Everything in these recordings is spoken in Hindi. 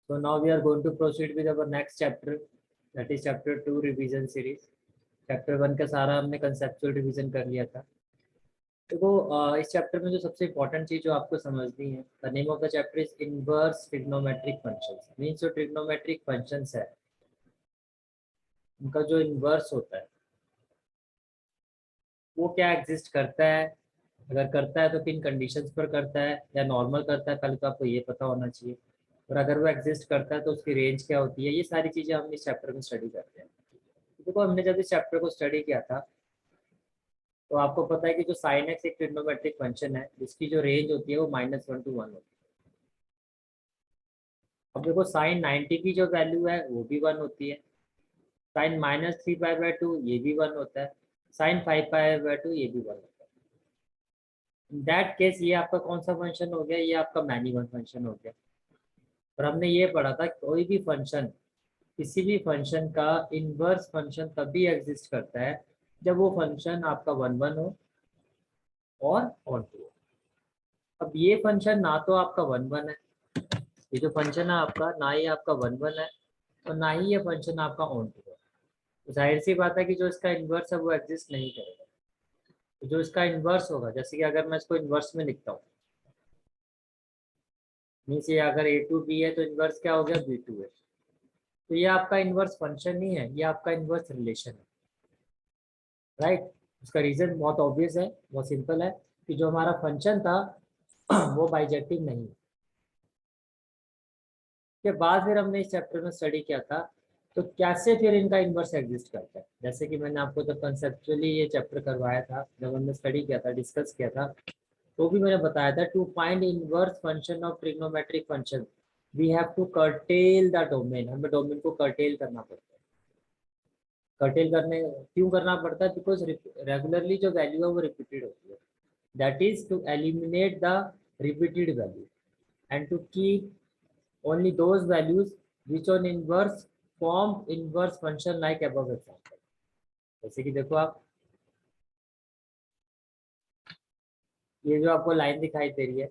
So now we are going to proceed with our next chapter, that is chapter 2 revision series. Chapter 1 का सारा हमने कंसेप्चुअल रिवीजन कर लिया था। देखो इस चैप्टर में जो सबसे इंपॉर्टेंट चीज जो आपको समझनी है, the name of the chapter is inverse trigonometric functions. Means जो ट्रिग्नोमेट्रिक फंक्शंस है उनका जो इनवर्स होता है वो क्या एग्जिस्ट करता है, अगर करता है तो किन कंडीशंस पर करता है, या नॉर्मल करता है, कल को आपको ये पता होना चाहिए। और अगर वो एग्जिस्ट करता है तो उसकी रेंज क्या होती है, ये सारी चीज़ें हम इस चैप्टर में स्टडी करते हैं। देखो हमने जब इस चैप्टर को स्टडी किया था तो आपको पता है कि जो साइन एक्स एक ट्रिग्नोमेट्रिक फंक्शन है जिसकी जो रेंज होती है वो -1 to 1 होती है। अब देखो साइन 90 की जो वैल्यू है वो भी 1 होती है, साइन -3π/2 ये भी 1 होता है, साइन 5π/2 ये भी 1 होता है। इन दैट केस ये आपका कौन सा फंक्शन हो गया, ये आपका मैनी वन फंक्शन हो गया। और हमने ये पढ़ा था कोई भी फंक्शन, किसी भी फंक्शन का इनवर्स फंक्शन तभी एग्जिस्ट करता है जब वो फंक्शन आपका 1 1 हो और ऑन टू हो। अब ये फंक्शन ना तो आपका 1 1 है, ये जो फंक्शन है आपका ना ही आपका 1 1 है और ना ही ये फंक्शन आपका ऑन टू है। तो जाहिर सी बात है कि जो इसका इन्वर्स है वो एग्जिस्ट नहीं करेगा। तो जो इसका इन्वर्स होगा, जैसे कि अगर मैं इसको इन्वर्स में लिखता हूँ, मीन्स ये अगर a2b है तो इन्वर्स क्या हो गया, b2 है। तो ये आपका इन्वर्स फंक्शन नहीं है, ये आपका इन्वर्स रिलेशन है, राइट। उसका रीजन बहुत ऑब्वियस है, बहुत सिंपल है कि जो हमारा फंक्शन था वो बाइजेक्टिव नहीं है। के बाद फिर हमने इस चैप्टर में स्टडी किया था तो कैसे फिर इनका इन्वर्स एग्जिस्ट करता है। जैसे कि मैंने आपको जब कंसेप्चुअली ये चैप्टर करवाया था, जब हमने स्टडी किया था, डिस्कस किया था, तो भी मैंने बताया था to find inverse function of trigonometric function we have to curtail the domain. हमें डोमेन को कर्टेल करना पड़ता है। कर्टेल करने क्यों करना पड़ता है, बिकॉज रेगुलरली जो वैल्यू है वो रिपीटेड होती है। That is to eliminate the repeated value and to keep only those values which on inverse form inverse function like above example। जैसे कि देखो आप ये जो आपको लाइन दिखाई दे रही है,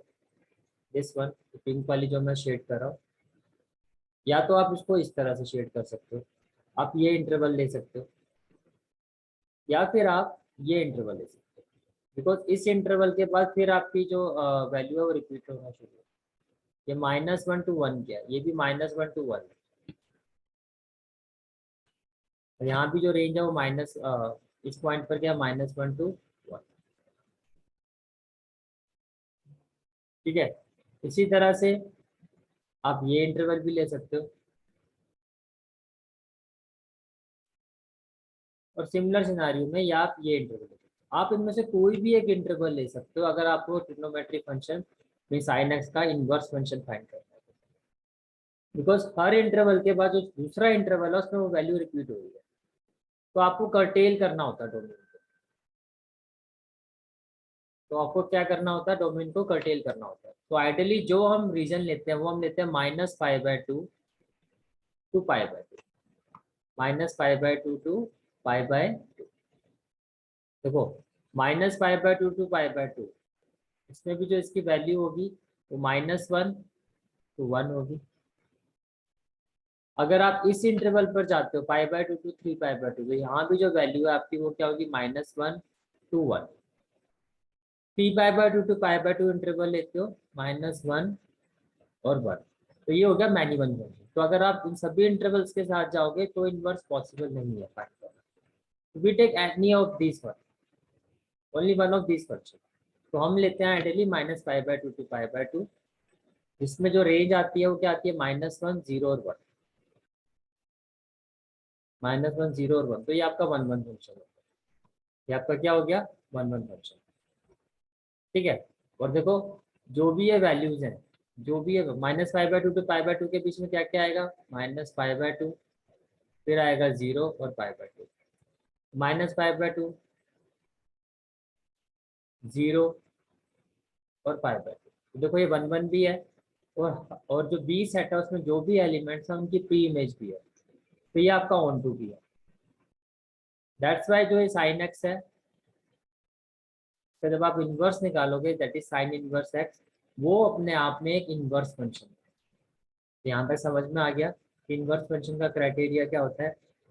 दिस वन पिंक वाली जो मैं शेड कर रहा हूँ, या तो आप इसको इस तरह से शेड कर सकते हो, आप ये इंटरवल ले सकते हो, या फिर आप ये इंटरवल ले सकते हो। बिकॉज इस इंटरवल के बाद फिर आपकी जो वैल्यू है वो रिपीट होना शुरू हो। ये -1 to 1 क्या है, ये भी -1 to 1 है। और यहाँ भी जो रेंज है वो माइनस इस पॉइंट पर क्या, -1 to 1। ठीक है, इसी तरह से आप ये इंटरवल भी ले सकते हो, और सिमिलर सिनारियो में या आप ये इंटरवल ले सकते हो। आप इनमें से कोई भी एक इंटरवल ले सकते हो अगर आपको ट्रिग्नोमेट्रिक फंक्शन में साइन एक्स का इनवर्स फंक्शन फाइंड करना है। बिकॉज हर इंटरवल के बाद जो दूसरा इंटरवल है उसमें वो वैल्यू रिपीट हो रही है, तो आपको कर्टेल करना होता है डोमेन को। तो आपको क्या करना होता है, डोमेन को कर्टेल करना होता है। तो आइडियली जो हम रीजन लेते हैं वो हम लेते हैं -π/2 to π/2, -π/2 to π/2। देखो -π/2 to π/2, इसमें भी जो इसकी वैल्यू होगी वो -1 to 1 होगी। अगर आप इस इंटरवल पर जाते हो π/2 to 3π/2, तो यहाँ भी जो वैल्यू है आपकी वो क्या होगी, -1 to 1। 3π/2 to π/2 इंटरवल लेते हो, -1 और 1। तो ये हो गया मैनी वन फंक्शन। तो अगर आप इन सभी इंटरवल्स के साथ जाओगे तो इनवर्स पॉसिबल नहीं है फाइंड करना। We take any of this one, only one of this function. तो हम लेते हैं आइडियली -π/2 to π/2, जिसमें जो रेंज आती है वो क्या आती है, -1 0 और 1, -1 0 और 1। तो ये आपका 1 1 फंक्शन होगा, ये आपका क्या हो गया, 1 1 फंक्शन। ठीक है, और देखो जो भी ये वैल्यूज हैं, जो भी है -π/2 to π/2 के बीच में क्या क्या आएगा, -π/2, फिर आएगा 0 और π/2, -π/2 0 और π/2। देखो ये 1 1 भी है, और जो बी सेट है उसमें जो भी एलिमेंट्स हैं उनकी प्री इमेज भी है, तो ये आपका ऑन टू भी है। दैट्स वाई जो ये साइन एक्स है, तो जब आप इनवर्स निकालोगे that is sine inverse x, वो अपने आप में एक इनवर्स फंक्शन है। यहाँ तक समझ में आ गया कि इनवर्स फंक्शन का क्राइटेरिया क्या होता है,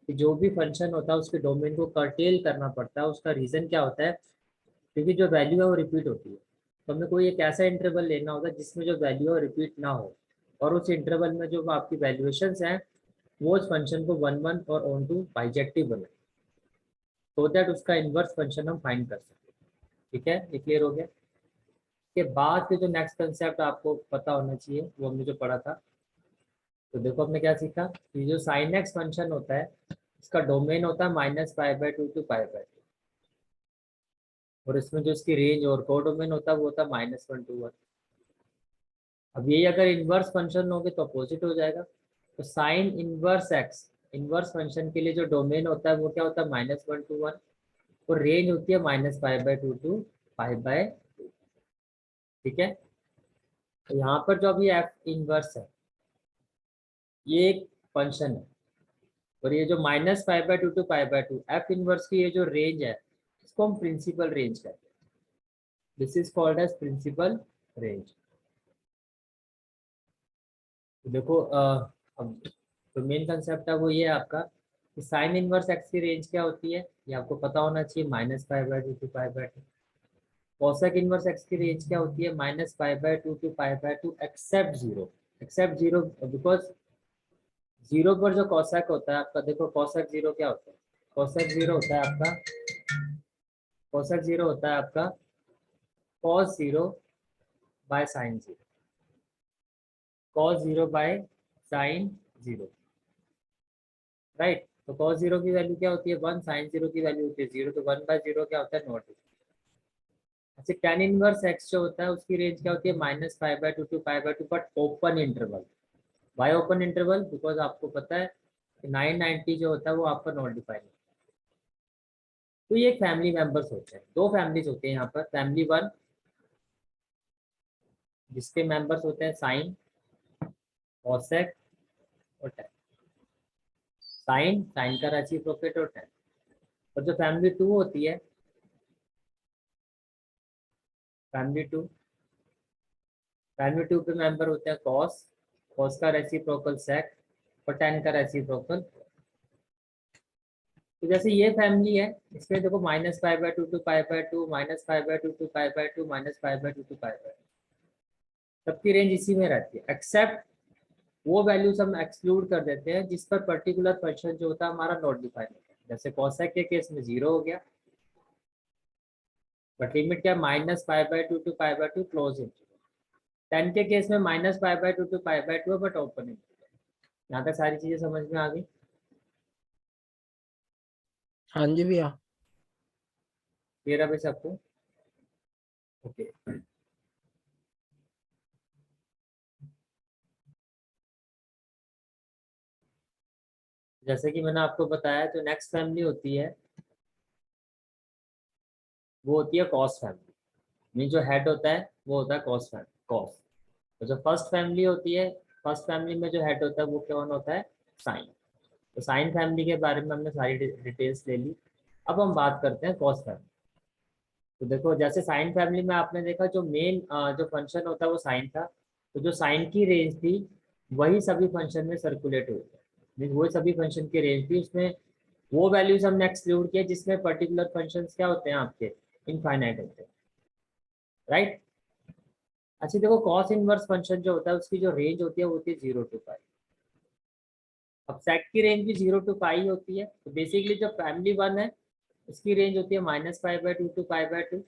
कि जो भी फंक्शन होता है उसके डोमेन को कर्टेल करना पड़ता है। उसका रीजन क्या होता है, क्योंकि जो वैल्यू है वो रिपीट होती है। तो हमें कोई एक ऐसा इंटरवल लेना होगा जिसमें जो वैल्यू है वो रिपीट ना हो, और उस इंटरवल में जो आपकी वैल्यूएशंस हैं वो उस फंक्शन को वन वन और ऑन टू बाइजेक्टिव बनाए, तो दैट उसका इनवर्स फंक्शन हम फाइंड कर सकते हैं। ठीक है, ये क्लियर हो गया। के बाद के जो नेक्स्ट कंसेप्ट आपको पता होना चाहिए वो हमने जो पढ़ा था, तो देखो हमने क्या सीखा कि जो साइन एक्स फंक्शन होता है इसका डोमेन होता है -π/2 to π/2, और इसमें जो इसकी रेंज और को डोमेन होता है वो होता है -1 to 1। अब यही अगर इनवर्स फंक्शन होगे तो अपोजिट हो जाएगा। तो sign inverse x inverse function के लिए जो डोमेन होता है वो क्या होता है -1 to 1, और रेंज होती है -π/2 to π/2। ठीक है, तो यहाँ पर जो अभी एफ इनवर्स है ये एक फंक्शन है, और ये जो -π/2 to π/2 एफ इनवर्स की ये जो रेंज है इसको हम प्रिंसिपल रेंज कहते हैं। This is called as principal range. तो देखो अब जो मेन कंसेप्ट है वो ये है आपका कि साइन इनवर्स एक्स की रेंज क्या होती है, ये आपको पता होना चाहिए -π/2 to π/2। कॉसेक इनवर्स एक्स की रेंज क्या होती है -π/2 to π/2 except zero. Except zero because zero पर जो कॉसेक होता है आपका, देखो कॉसेक जीरो क्या होता है, कॉसेक जीरो होता है आपका, कॉसेक जीरो होता है आपका cos zero by sine zero, cos zero by sine zero, right. तो कॉस जीरो की वैल्यू क्या होती है 1, साइन जीरो की वैल्यू होती है 0, तो 1/0 क्या होता है नॉट। अच्छा, tan इनवर्स एक्स जो होता है उसकी रेंज क्या होती है -π/2 to π/2 but open interval. Why open interval, because आपको पता है कि 990 जो होता है वो आपका नॉट डिफाइंड है। तो ये फैमिली मेंबर्स होते हैं, दो फैमिलीज होते हैं यहाँ पर। फैमिली वन जिसके मेंबर्स होते हैं साइन, कॉसेक और टैन। साइन, साइन का रेसिप्रोकेट और टैन। और जो फैमिली टू होती है, फैमिली टू, फैमिली टू के मेंबर होते हैं कॉस, कॉस का रेसिप्रोकल सेक और टैन का रेसिप्रोकल। तो जैसे ये फैमिली है इसमें देखो -π/2 to π/2, -π/2 to π/2, -π/2 to π/2, सबकी रेंज इसी में रहती है, एक्सेप्ट वो वैल्यूज हम एक्सक्लूड कर देते हैं जिस पर पर्टिकुलर फंक्शन जो होता है हमारा नॉट डिफाइन होता है। जैसे कॉसेक के केस में 0 हो गया, बट लिमिट क्या -π/2 to π/2 क्लोज इंटरवल। टेन के केस में -π/2 to π/2 बट ओपन इंटरवल। यहाँ तक सारी चीजें समझ में आ गई, हाँ जी भैया। क्लियर है भाई सबको? ओके, जैसे कि मैंने आपको बताया जो नेक्स्ट फैमिली होती है वो होती है कॉस फैमिली। मीन जो हेड होता है वो होता है कॉस फैमिली, कॉस। तो जो फर्स्ट फैमिली होती है, फर्स्ट फैमिली में जो हेड होता है वो कौन होता है, साइन। तो साइन फैमिली के बारे में हमने सारी डिटेल्स ले ली। अब हम बात करते हैं कॉस फैमिली। तो देखो जैसे साइन फैमिली में आपने देखा जो मेन जो फंक्शन होता है वो साइन था, तो जो साइन की रेंज थी वही सभी फंक्शन में सर्कुलेट हुई है, मीन वही सभी फंक्शन की रेंज थी। उसमें वो वैल्यूज हमने एक्सक्लूड किया जिसमें पर्टिकुलर फंक्शन क्या होते हैं आपके, इनफाइनाइट होते हैं, राइट। अच्छा देखो कॉस इनवर्स फंक्शन जो होता है उसकी जो रेंज होती है वो होती है 0 to π। अब सेक की रेंज भी 0 to π होती है। तो बेसिकली जो फैमिली वन है उसकी रेंज होती है -π/2 to π/2,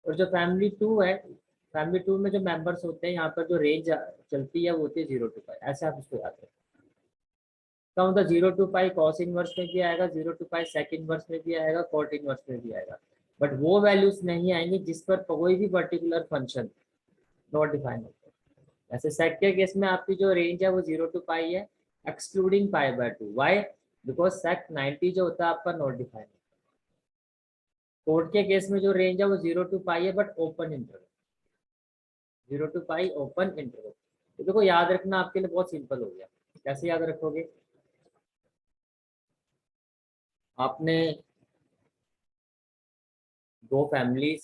और जो फैमिली टू है, फैमिली टू में जो मेंबर्स होते हैं यहाँ पर जो रेंज चलती है वो होती है 0 to π। ऐसे आप इसको याद रखें। क्या होता है 0 to π कॉस इनवर्स में भी आएगा, 0 to π सेक इनवर्स में भी आएगा, कॉट इनवर्स में भी आएगा, बट वो वैल्यूज नहीं आएंगी जिस पर कोई भी पर्टिकुलर फंक्शन नॉट डिफाइन होता है। ऐसे सेक के केस में आपकी जो रेंज है वो 0 to π है एक्सक्लूडिंग π/2। वाई? बिकॉज सेक 90 जो होता है आपका नॉट डिफाइन। कोड के केस में जो रेंज है वो 0 to π है but open interval, 0 to π open interval. तो देखो याद रखना आपके लिए बहुत सिंपल हो गया। कैसे याद रखोगे, आपने दो फैमिलीज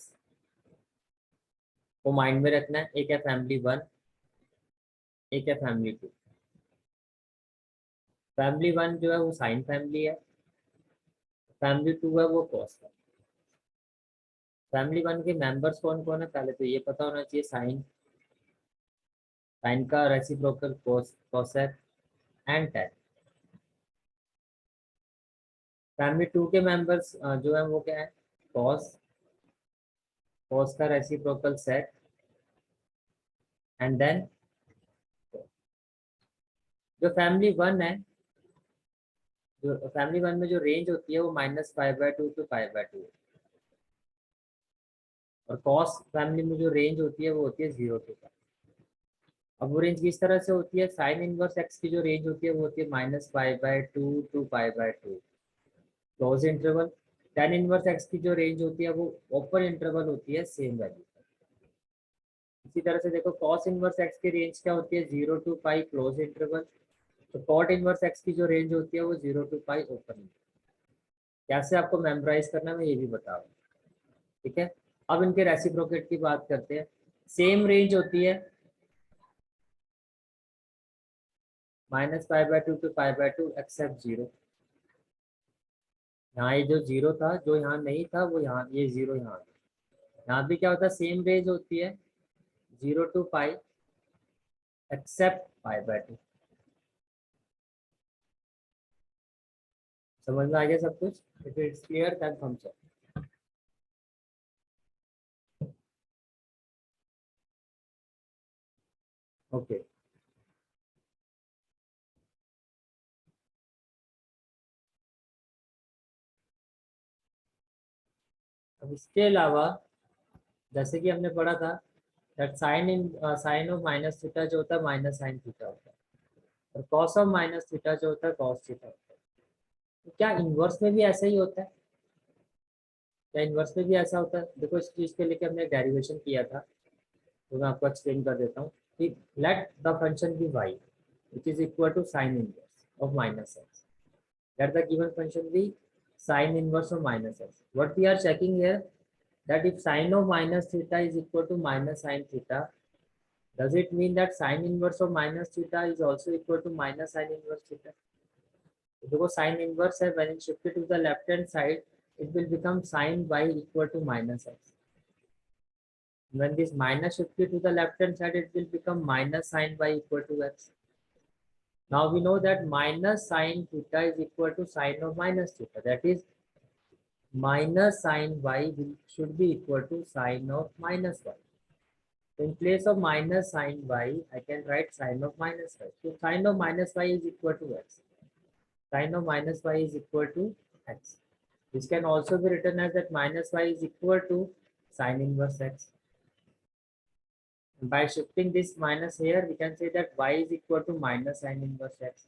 को माइंड में रखना है। एक है फैमिली वन, एक है फैमिली 2। फैमिली 1 जो है वो साइन फैमिली है, फैमिली 2 है वो कॉस है। फैमिली 1 के मेंबर्स कौन कौन है, पहले तो ये पता होना चाहिए, साइन, साइन का reciprocal cos, cosec and tan. Family 2 के मेंबर्स जो है वो क्या है, कॉस, कॉस का रेसिप्रोकल सेक एंड देन जो फैमिली 1 है, जो फैमिली 1 में जो रेंज होती है वो -5/2 to 5/2 है। और कॉस फैमिली में जो रेंज होती है वो होती है 0 to 5। अब वो रेंज किस तरह से होती है, साइन इनवर्स एक्स की जो रेंज होती है वो होती है -5/2 to 5/2 close interval. tan inverse x की जो रेंज होती है वो ओपन इंटरवल होती है सेम वैल्यू। इसी तरह से देखो cos इनवर्स एक्स की रेंज क्या होती है, 0 to पाई क्लोज इंटरवल। तो cot इनवर्स एक्स की जो रेंज होती है वो 0 to पाई ओपन इंटरवल। कैसे आपको मेमोराइज करना है मैं ये भी बता रहा हूँ, ठीक है। अब इनके रेसिप्रोकेट की बात करते हैं। सेम रेंज होती है -5/2 to 5/2 एक्सेप्ट 0। यहाँ ये जो 0 था, जो यहाँ नहीं था वो यहाँ, ये 0 यहाँ भी क्या होता है, सेम रेंज होती है 0 to पाई एक्सेप्ट 5/2। समझ में आ गया सब कुछ? If it's clear then thumbs up. Okay, अब इसके अलावा जैसे कि हमने पढ़ा था that sine of minus theta जो होता है माइनस साइन थीटा होता है, और कॉस ऑफ माइनस थीटा जो होता है कॉस थीटा होता है। तो क्या इन्वर्स में भी ऐसा ही होता है? क्या इन्वर्स में भी ऐसा होता है? देखो इस चीज के लिए हमने डेरिवेशन किया था, तो मैं आपको एक्सप्लेन कर देता हूँ कि let the function be y which is equal to sine inverse of minus x. Let the given function be sine inverse of minus x. What we are checking here, that if sine of minus theta is equal to minus sine theta, does it mean that sine inverse of minus theta is also equal to minus sine inverse theta? देखो sine inverse है, when it shifted to the left hand side it will become sin y equal to minus x. When this minus shifted to the left hand side it will become minus sin y equal to x. Now we know that minus sine theta is equal to sine of minus theta, that is minus sine y should be equal to sine of minus y. In place of minus sine y, I can write sine of minus y. So sine of minus y is equal to x. Sine of minus y is equal to x. This can also be written as that minus y is equal to sine inverse x. And by shifting this minus here, we can say that y is equal to minus sine inverse x.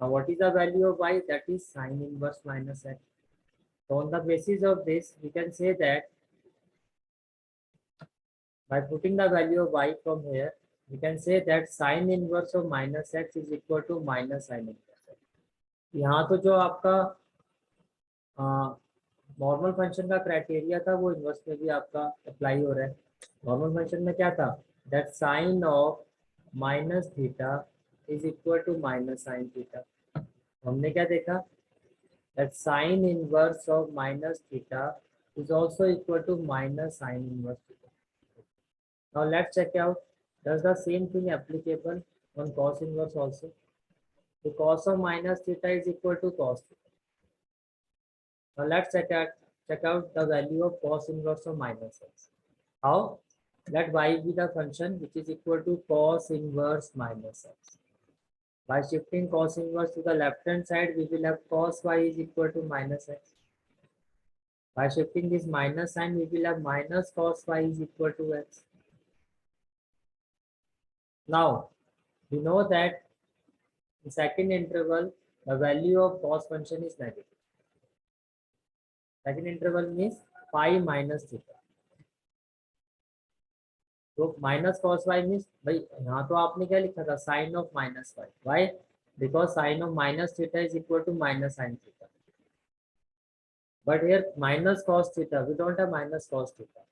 Now what is the value of y? That is sine inverse minus x. So on the basis of this, we can say that by putting the value of y from here, we can say that sine inverse of minus x is equal to minus sine inverse x. यहाँ तो जो आपका नॉर्मल फंक्शन का क्राइटेरिया था वो इन्वर्स में भी आपका अप्लाई हो रहा है। नॉर्मल फंक्शन में क्या था, that sine of minus theta is equal to minus sine theta. हमने क्या देखा, that sine inverse of minus theta is also equal to minus sine inverse theta. Now let's check out, does the same thing applicable on cos inverse also? So cos of minus theta is equal to cos theta. Now let's check out the value of cos inverse of minus x. How? Let y be the function which is equal to cos inverse minus x. By shifting cos inverse to the left hand side, we will have cos y is equal to minus x. By shifting this minus sign, we will have minus cos y is equal to x. Now, we know that in second interval, the value of cos function is negative. Second interval means phi minus theta. तो माइनस कॉस वाई मीन्स भाई यहाँ तो आपने क्या लिखा था, sine of minus y. Why? Because sine of minus theta is equal to minus sine theta, but here minus cos theta, we don't have minus cos theta.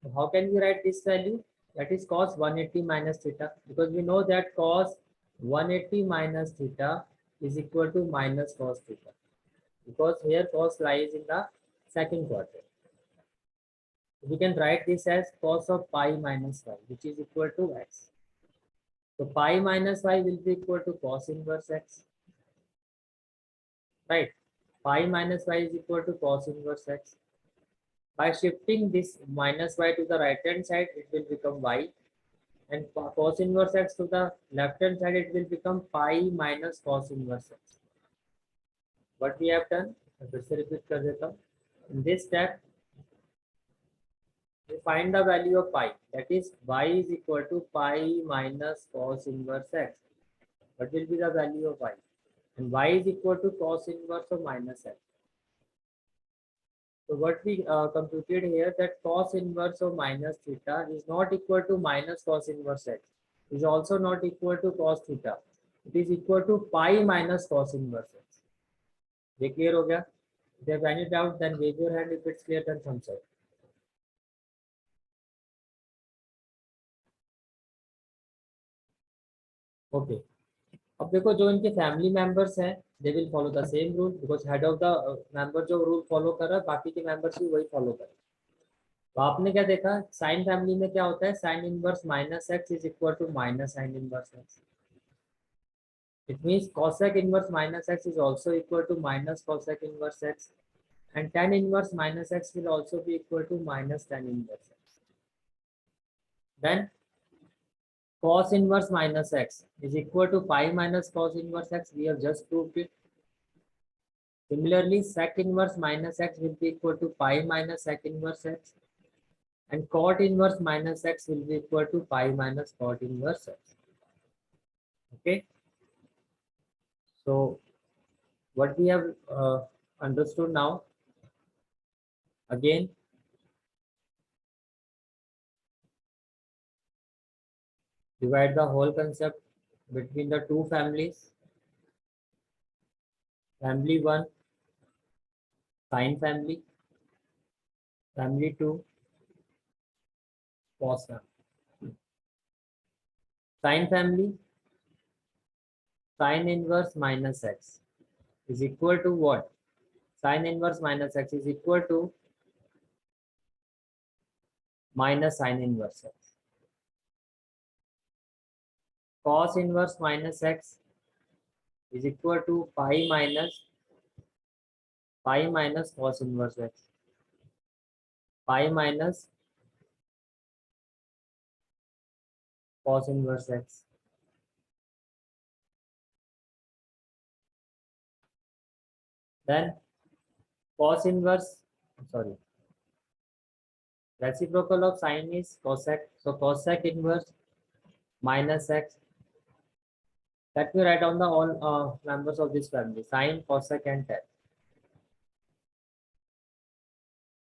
How can we write this value? that is cos 180 minus theta, because we know that cos 180 minus theta is equal to minus cos theta, because here cos lies in the second quadrant. We can write this as cos of pi minus y, which is equal to x. So pi minus y will be equal to cos inverse x, right? Pi minus y is equal to cos inverse x. By shifting this minus y to the right hand side, it will become y, and cos inverse x to the left hand side, it will become pi minus cos inverse x. What we have done, फिर से repeat कर देता हूँ. In this step, we find the value of pi, that is y is equal to pi minus cos inverse x. What will be the value of y? And y is equal to cos inverse of minus x. So what we computed here, that cos inverse of minus theta is not equal to minus cos inverse x. It is also not equal to cos theta. It is equal to pi minus cos inverse x. ये clear हो गया? If you have any doubt, then wave your hand. If it's clear, then thumbs up. Okay. अब देखो जो इनके फैमिली मेंबर्स हैं, they will follow the same rule, because head of the member जो रूल फॉलो कर रहा है, बाकी के मेंबर्स भी वही फॉलो करें. तो आपने क्या देखा, साइन फैमिली में क्या होता है, sine inverse minus x is equal to minus sine inverse x. It means cosec inverse minus x is also equal to minus cosec inverse x, and tan inverse minus x will also be equal to minus tan inverse x. Then cos inverse minus x is equal to pi minus cos inverse x. We have just proved it. Similarly, sec inverse minus x will be equal to pi minus sec inverse x, and cot inverse minus x will be equal to pi minus cot inverse x. Okay. So what we have understood now, again, divide the whole concept between the two families. Family 1, sine family. Family 2, cos family. Sine family, sine inverse minus x is equal to what? Sine inverse minus x is equal to minus sine inverse x. Cos inverse minus x is equal to pi minus cos inverse x. Pi minus cos inverse x. Then cos inverse, sorry, reciprocal of sine is cosec. So cosec inverse minus x. Let me write down the all members of this family: sine, cosec, and tan.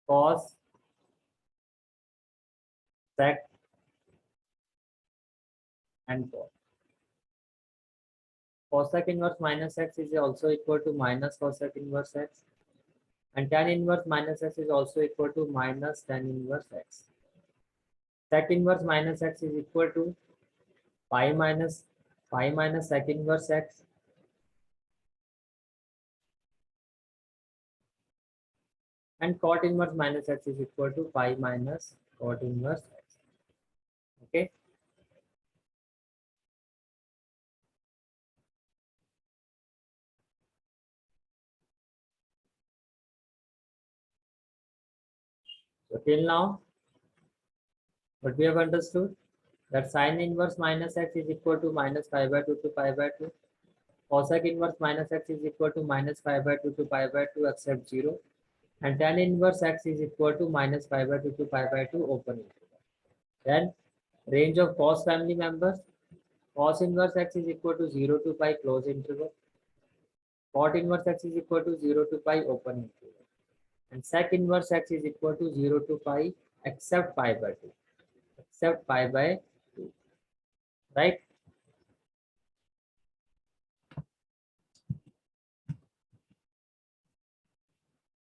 Cos, sec, and cot. Cosec inverse minus x is also equal to minus cosec inverse x, and tan inverse minus x is also equal to minus tan inverse x. Sec inverse minus x is equal to pi minus sec inverse x, and cot inverse minus x is equal to pi minus cot inverse x. Okay. So till now, what we have understood, that sine inverse minus x is equal to minus pi by 2 to pi by 2. Cosec inverse minus x is equal to minus pi by 2 to pi by 2 except 0. And tan inverse x is equal to minus pi by 2 to pi by 2 open interval. Then range of cos family members, cos inverse x is equal to 0 to pi close interval. Cot inverse x is equal to 0 to pi open interval. And sec inverse x is equal to 0 to pi except pi by 2. Except pi by 2. Right?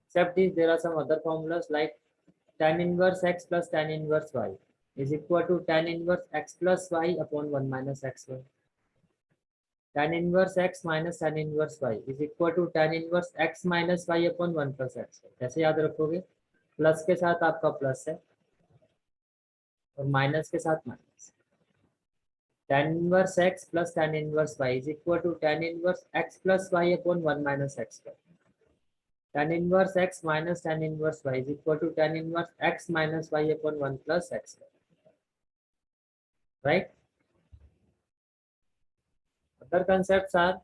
Except this, there are some other formulas like tan inverse x plus tan inverse y. is equal to tan inverse x plus y upon 1 minus xy. Tan inverse x minus tan inverse y is equal to tan inverse x minus y upon 1 plus x. कैसे याद रखोगे? प्लस के साथ आपका प्लस है और माइनस के साथ minus. tan inverse x plus tan inverse y is equal to tan inverse x plus y upon 1 minus x square. Tan inverse x minus tan inverse y is equal to tan inverse x minus y upon 1 plus x square. Right? Other concepts are,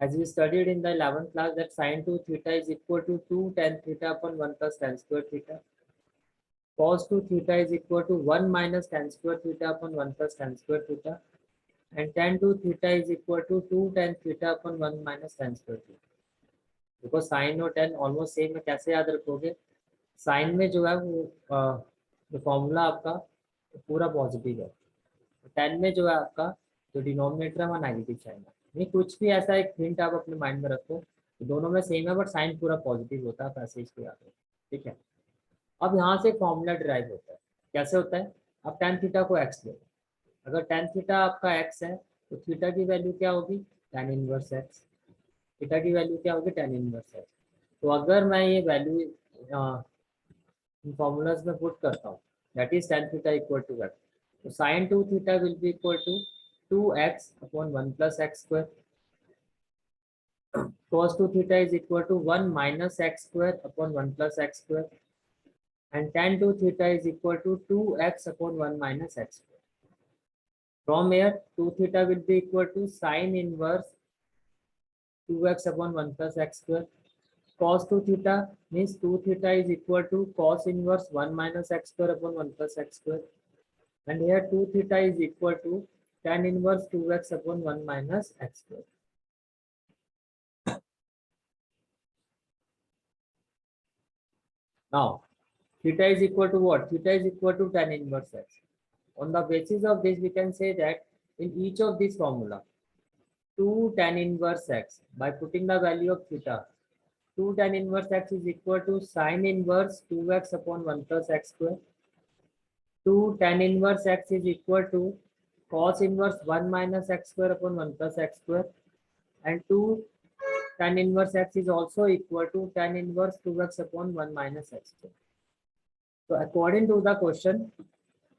as we studied in the 11th class, that sin 2 theta is equal to 2 tan theta upon 1 plus tan square theta. Cos 2 theta is equal to 1 minus tan square theta upon 1 plus tan square theta. And tan 2 theta is equal to 2 tan theta upon 1 minus tan square theta. Because sin और tan ऑलमोस्ट सेम है. कैसे याद रखोगे? साइन में जो है वो जो फॉर्मूला आपका पूरा पॉजिटिव है. tan में जो है आपका जो डिनोमिनेटर है वो नेगेटिव साइन है. नहीं, कुछ भी ऐसा एक हिंट आप अपने माइंड में रखो, दोनों में सेम है बट साइन पूरा पॉजिटिव होता है. ऐसे इसको याद रखो. ठीक है. अब यहाँ से फॉर्मूला डिराइव होता है. कैसे होता है? अब tan थीटा को x ले. अगर tan थीटा आपका x है तो थीटा की वैल्यू क्या होगी? tan inverse x. थीटा की वैल्यू क्या होगी? tan inverse x. तो अगर मैं ये वैल्यू इन फॉर्मूलाज में पुट करता हूँ, that is tan theta equal to x. तो sin 2 theta will be equal to 2x upon 1 plus x square. cos 2 theta is equal to 1 minus x square upon 1 plus x square. And tan 2 theta is equal to 2x upon 1 minus x square. From here, 2 theta will be equal to sin inverse 2x upon 1 plus x square. Cos 2 theta means 2 theta is equal to cos inverse 1 minus x square upon 1 plus x square. And here 2 theta is equal to tan inverse 2x upon 1 minus x square. Now, theta is equal to what? Theta is equal to tan inverse x. On the basis of this, we can say that in each of these formula, 2 tan inverse x, by putting the value of theta, 2 tan inverse x is equal to sin inverse 2x upon 1 plus x square. 2 tan inverse x is equal to cos inverse 1 minus x square upon 1 plus x square. And 2 tan inverse x is also equal to tan inverse 2x upon 1 minus x square. So according to the question,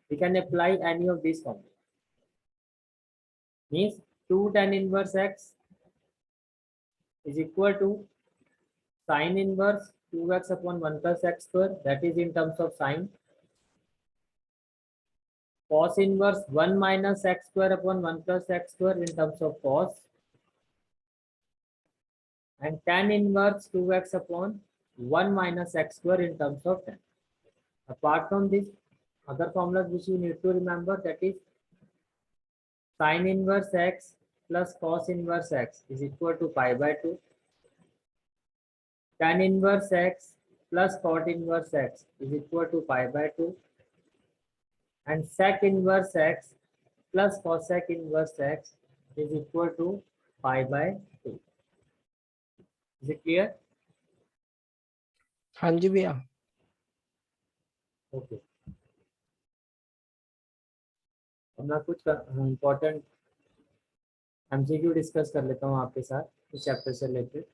we can apply any of these formulas. Means 2 tan inverse x is equal to sin inverse 2x upon 1 plus x square, that is in terms of sin. Cos inverse 1 minus x square upon 1 plus x square in terms of cos. And tan inverse 2x upon 1 minus x square in terms of tan. Apart from this, other formulas which you need to remember, that is sin inverse x plus cos inverse x is equal to pi by 2. Tan inverse x plus cot inverse x is equal to pi by 2. And sec inverse x plus cosec inverse x is equal to pi by 2. Is it clear? हाँ जी भैया. Okay. अब मैं कुछ इम्पोर्टेंट एमसीक्यू डिस्कस कर लेता हूँ आपके साथ इस चैप्टर से रिलेटेड.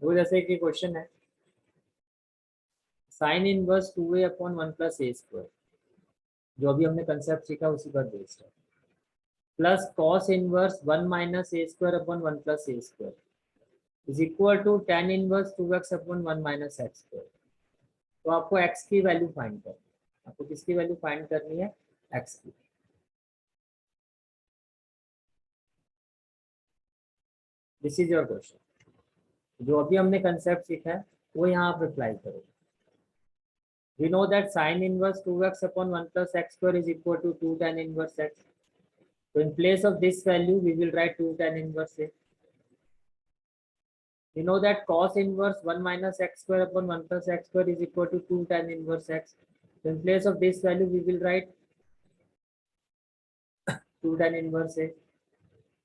वो जैसे कि क्वेश्चन है sine inverse 2a upon 1 plus a square, जो अभी हमने कंसेप्ट सीखा उसी पर बेस्ड है, plus cos inverse 1 minus a square upon 1 plus a square is equal to tan inverse 2x upon 1 minus x square. तो आपको x की वैल्यू फाइंड करनी है. आपको किसकी वैल्यू फाइंड करनी है? x की. This is your question. जो अभी हमने कंसेप्ट सीखा है वो यहाँ आप अप्लाई करोगे. We know that sin inverse 2x upon 1 plus x square is equal to 2 tan inverse x. So in place of this value, we will write 2 tan inverse a. We know that cos inverse 1 minus x square upon 1 plus x square is equal to 2 tan inverse x. So in place of this value, we will write 2 tan inverse a.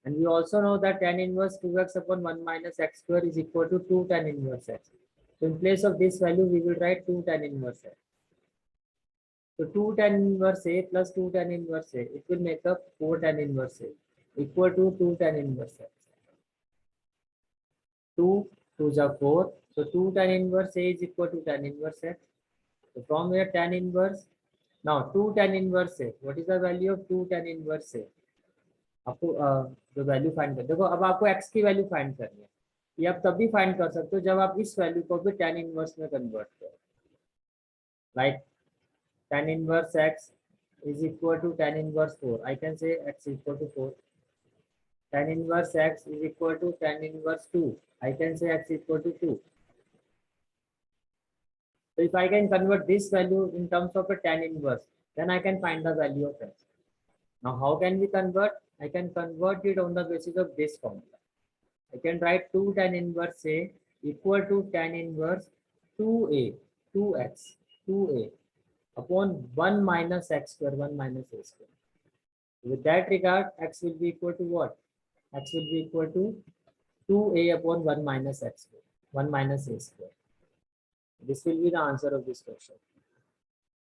And we also know that tan inverse 2x upon 1 minus x square is equal to 2 tan inverse x. So in place of this value, we will write 2 tan inverse a. So 2 tan inverse a plus 2 tan inverse a, it will make up 4 tan inverse a equal to 2 tan inverse x. 2 2 is 4. So 2 tan inverse a is equal to tan inverse x. So from here tan inverse, now 2 tan inverse a, what is the value of 2 tan inverse a? आपको जो वैल्यू फाइंड कर देखो, अब आपको x की वैल्यू फाइंड करनी है। ये आप तब भी फाइंड कर सकते हो जब आप इस वैल्यू को भी tan इनवर्स में कन्वर्ट करो। Like tan inverse x is equal to tan inverse 4. I can say x is equal to 4. Tan inverse x is equal to tan inverse 2. I can say x is equal to 2. So if I can convert this value in terms of a tan inverse, then I can find the value of x. Now how can we convert? I can convert it on the basis of this formula. I can write 2 tan inverse a equal to tan inverse 2a, 2x, 2a upon 1 minus x square, 1 minus a square. With that regard, x will be equal to what? X will be equal to 2a upon 1 minus x square, 1 minus a square. This will be the answer of this question.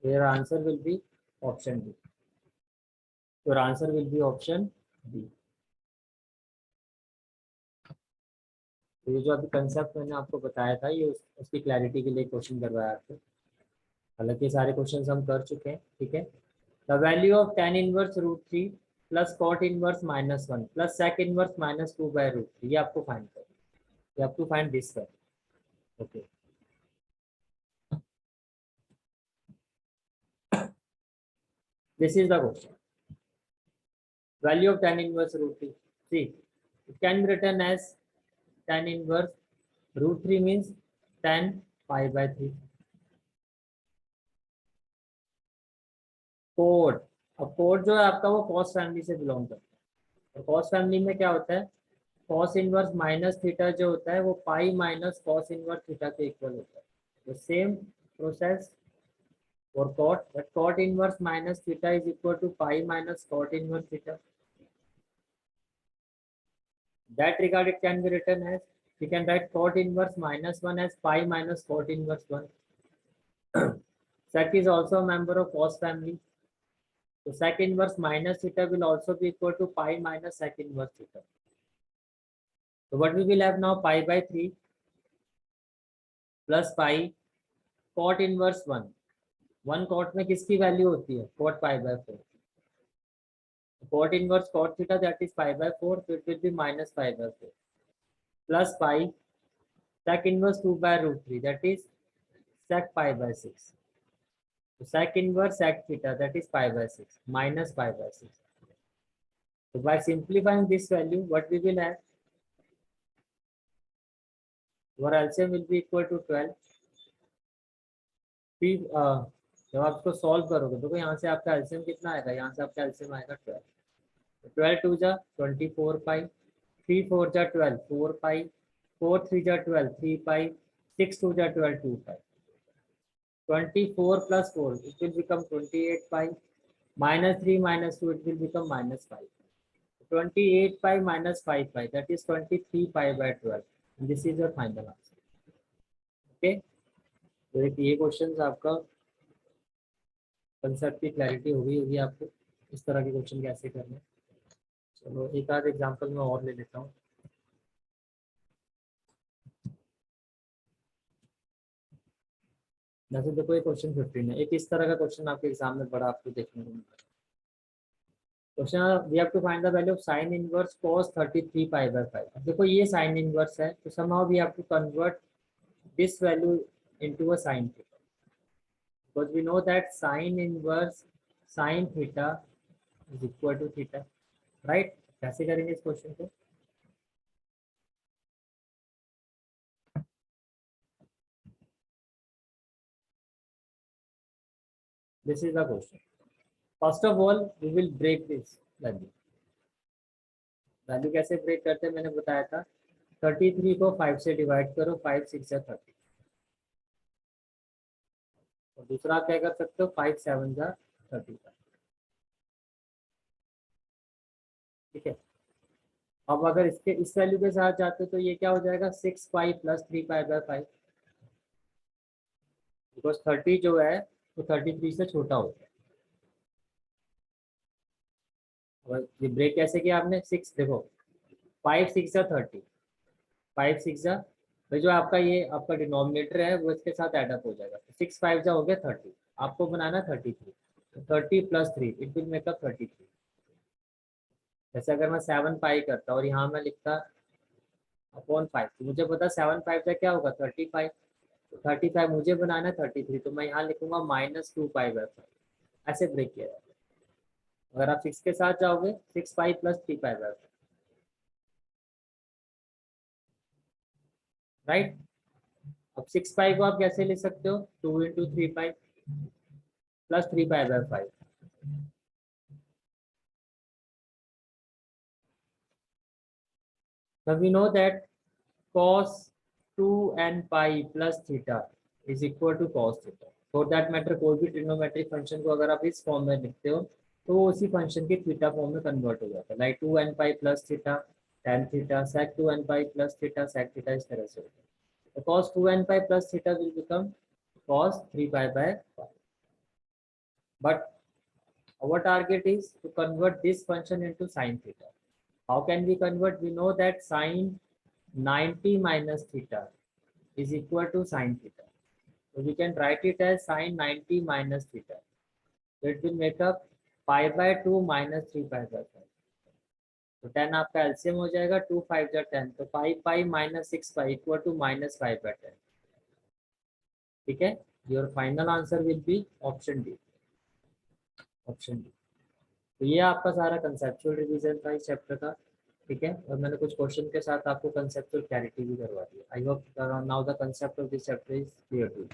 Your answer will be option B. Your answer will be option B. तो ये जो अभी कंसेप्ट मैंने आपको बताया था, ये उसकी क्लैरिटी के लिए क्वेश्चन करवाया आपको। हालांकि सारे क्वेश्चंस हम कर चुके हैं, ठीक है। The value of tan inverse √3 plus cot inverse -1 plus sec inverse -2 by √3, ये आपको फाइंड करना है। You have to find this value. Okay. This is the question. Value of tan inverse √3. See, it can be written as tan inverse √3 means tan pi by 3. Code, अब कोड जो है आपका वो कॉस फैमिली से बिलोंग करता है। और कॉस फैमिली में क्या होता है, कॉस इनवर्स माइनस थीटा जो होता है वो pi minus cos inverse theta के इक्वल होता है। तो same process for cot, that cot inverse minus theta is equal to pi minus cot inverse theta. That regard it can be written as, we can write cot inverse -1 as pi minus cot inverse 1. Sec is also a member of cos family. So sec inverse minus theta will also be equal to pi minus sec inverse theta. So what we will have now, pi by 3 plus pi cot inverse 1. 1 cot में किसकी वैल्यू होती है, cot pi by 4. Cot inverse cot theta, that is pi by 4, so it will be minus pi by 4 plus pi sec inverse 2 by √3, that is sec pi by 6. So sec inverse sec theta, that is pi by 6 minus pi by 6. So by simplifying this value, what we will have, our LCM will be equal to 12. फिर जब आप इसको सॉल्व करोगे तो यहाँ से आपका एलसीएम कितना आएगा, यहाँ से आपका एलसीएम आएगा 12. 12 2 जा 24 पाई, 3 4 जा 12 4 पाई, 4 3 जा 12 3 पाई, 6 2 जा 12 2 पाई. 24 plus 4 it will become 28 pi, minus 3 minus 2 it will become minus 5. 28 pi minus 5 pi, that is 23 pi by 12. And this is your final answer. Okay, तो ये क्वेश्चन आपका कंसेप्ट की क्लैरिटी हो गई होगी आपको, इस तरह के क्वेश्चन कैसे करने। चलो एक आध एग्जांपल मैं और ले लेता हूँ। जैसे देखो ये क्वेश्चन 15 है, एक इस तरह का क्वेश्चन आपके एग्जाम में बड़ा आपको देखने को मिलता है। Question, we have to find the value of sin inverse cos 33 pi by 5. अब देखो ये sin इनवर्स है, तो somehow we have to convert this value into a sin theta, because we know that sin inverse sin theta is equal to theta, right? कैसे करेंगे इस क्वेश्चन को? This is the question. First of all, we will break this value. Value कैसे ब्रेक करते हैं मैंने बताया था, 33 को 5 से डिवाइड करो, 5 6 जा 30। और दूसरा आप क्या कर सकते हो, 5 7 जा 35। ठीक है। अब अगर इसके इस वैल्यू के साथ जाते हो तो ये क्या हो जाएगा, 6 pi plus 3 pi by 5, because 30 जो है वो 33 से छोटा होता है। और ये ब्रेक कैसे किया आपने, 6 देखो, 5 6 जा 30, 5 6 जा, तो जो आपका ये आपका डिनोमिनेटर है वो इसके साथ एडअप हो जाएगा, तो 6 5 जा हो गया 30, आपको बनाना 33, तो 30 plus 3 it will make up 33। जैसे अगर मैं 7 पाई करता और यहाँ मैं लिखता अपॉन 5, तो मुझे पता 7 5 का क्या होगा 35, तो 35 मुझे बनाना है 33, तो मैं यहाँ लिखूंगा -2 पाई बाय 5। ऐसे ब्रेक किया जाता है। अगर आप 6 के साथ जाओगे 6 pi plus 3 pi by 5, right. अब 6 पाई को आप कैसे ले सकते हो, 2 into 3 pi plus 3 pi by 5। So we know that cos 2n pi plus theta is equal to cos theta. For that matter कोई भी ट्रिग्नोमेट्रिक फंक्शन को अगर आप इस फॉर्म में लिखते हो तो वो उसी फंक्शन के थीटा फॉर्म में कन्वर्ट हो जाता है, like 2n pi plus theta tan theta sec 2n pi plus theta sec theta, इस तरह से होता है। तो cos 2n pi plus theta will become cos 3 pi by 5. But our target is to convert this function into sin theta. How can we convert? We know that sin 90 minus theta is equal to sin theta. So we can write it as sin 90 minus theta. So it will make up pi by 2 minus 3 pi by 5. तो 10 आपका एलसीएम हो जाएगा, 2 5 जा 10, तो pi pi minus 6 pi equal to -5 by 10। ठीक है, your final answer will be option D, option D. तो ये आपका सारा कंसेप्चुअल रिवीजन था इस चैप्टर का। ठीक है, और मैंने कुछ क्वेश्चन के साथ आपको कंसेप्चुअल क्लैरिटी भी करवा दी। I hope now the concept of this chapter is clear to you.